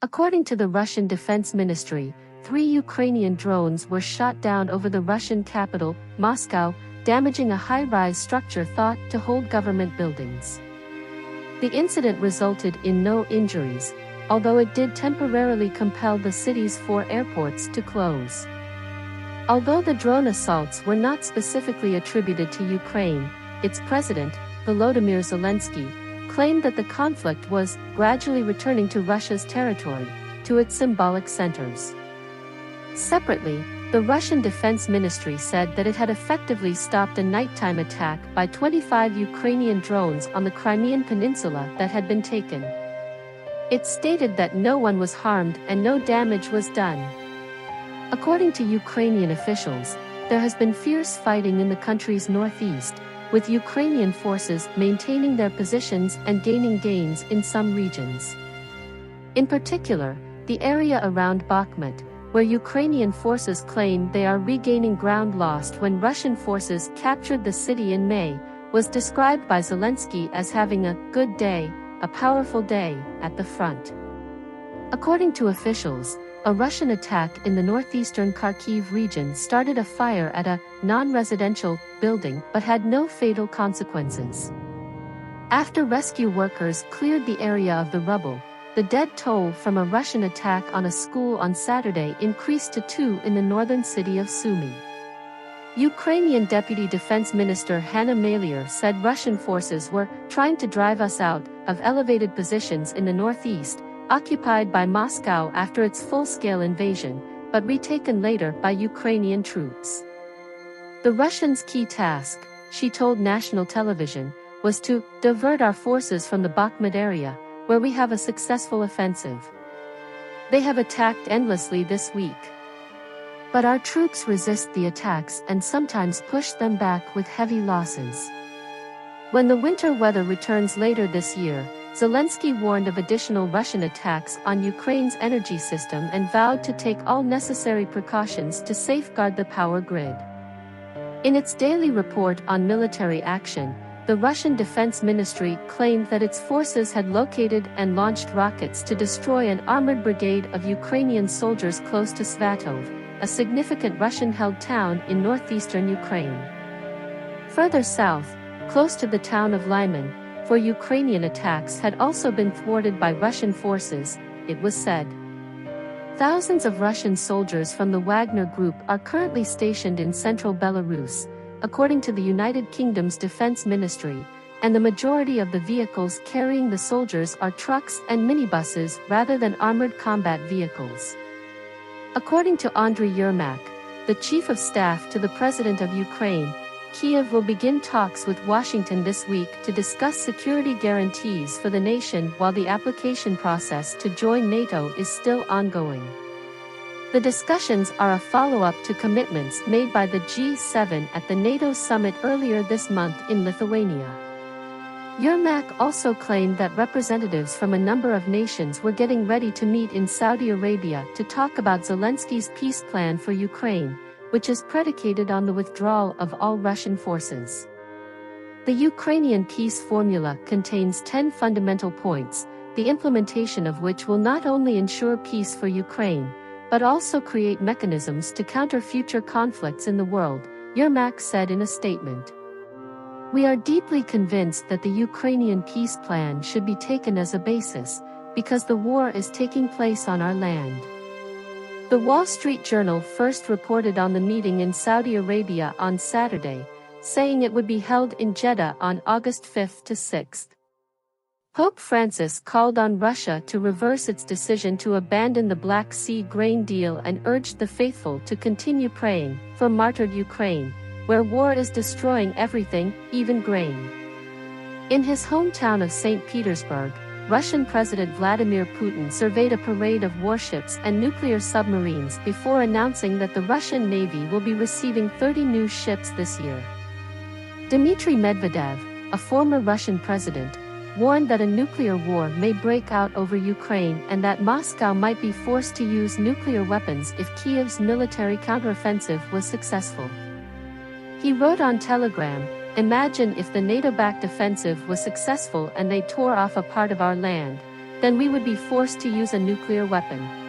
According to the Russian Defense Ministry, 3 Ukrainian drones were shot down over the Russian capital, Moscow, damaging a high-rise structure thought to hold government buildings. The incident resulted in no injuries, although it did temporarily compel the city's 4 airports to close. Although the drone assaults were not specifically attributed to Ukraine, its president, Volodymyr Zelensky, claimed that the conflict was gradually returning to Russia's territory, to its symbolic centers. Separately, the Russian Defense Ministry said that it had effectively stopped a nighttime attack by 25 Ukrainian drones on the Crimean Peninsula that had been taken. It stated that no one was harmed and no damage was done. According to Ukrainian officials, there has been fierce fighting in the country's northeast, with Ukrainian forces maintaining their positions and gaining gains in some regions. In particular, the area around Bakhmut, where Ukrainian forces claim they are regaining ground lost when Russian forces captured the city in May, was described by Zelensky as having a good day, a powerful day, at the front. According to officials, a Russian attack in the northeastern Kharkiv region started a fire at a non-residential building but had no fatal consequences. After rescue workers cleared the area of the rubble, the dead toll from a Russian attack on a school on Saturday increased to 2 in the northern city of Sumy. Ukrainian Deputy Defense Minister Hanna Maliar said Russian forces were trying to drive us out of elevated positions in the northeast, occupied by Moscow after its full-scale invasion, but retaken later by Ukrainian troops. The Russians' key task, she told national television, was to divert our forces from the Bakhmut area, where we have a successful offensive. They have attacked endlessly this week. But our troops resist the attacks and sometimes push them back with heavy losses. When the winter weather returns later this year, Zelensky warned of additional Russian attacks on Ukraine's energy system and vowed to take all necessary precautions to safeguard the power grid. In its daily report on military action, the Russian Defense Ministry claimed that its forces had located and launched rockets to destroy an armored brigade of Ukrainian soldiers close to Svatov, a significant Russian-held town in northeastern Ukraine. Further south, close to the town of Lyman, for Ukrainian attacks had also been thwarted by Russian forces, it was said. Thousands of Russian soldiers from the Wagner Group are currently stationed in central Belarus, according to the United Kingdom's Defense Ministry, and the majority of the vehicles carrying the soldiers are trucks and minibuses rather than armored combat vehicles. According to Andriy Yermak, the chief of staff to the President of Ukraine, Kiev will begin talks with Washington this week to discuss security guarantees for the nation while the application process to join NATO is still ongoing. The discussions are a follow-up to commitments made by the G7 at the NATO summit earlier this month in Lithuania. Yermak also claimed that representatives from a number of nations were getting ready to meet in Saudi Arabia to talk about Zelensky's peace plan for Ukraine, which is predicated on the withdrawal of all Russian forces. The Ukrainian peace formula contains 10 fundamental points, the implementation of which will not only ensure peace for Ukraine, but also create mechanisms to counter future conflicts in the world, Yermak said in a statement. We are deeply convinced that the Ukrainian peace plan should be taken as a basis, because the war is taking place on our land. The Wall Street Journal first reported on the meeting in Saudi Arabia on Saturday, saying it would be held in Jeddah on August 5 to 6. Pope Francis called on Russia to reverse its decision to abandon the Black Sea grain deal and urged the faithful to continue praying for martyred Ukraine, where war is destroying everything, even grain. In his hometown of St. Petersburg, Russian President Vladimir Putin surveyed a parade of warships and nuclear submarines before announcing that the Russian Navy will be receiving 30 new ships this year. Dmitry Medvedev, a former Russian president, warned that a nuclear war may break out over Ukraine and that Moscow might be forced to use nuclear weapons if Kiev's military counteroffensive was successful. He wrote on Telegram, "Imagine if the NATO-backed offensive was successful and they tore off a part of our land, then we would be forced to use a nuclear weapon.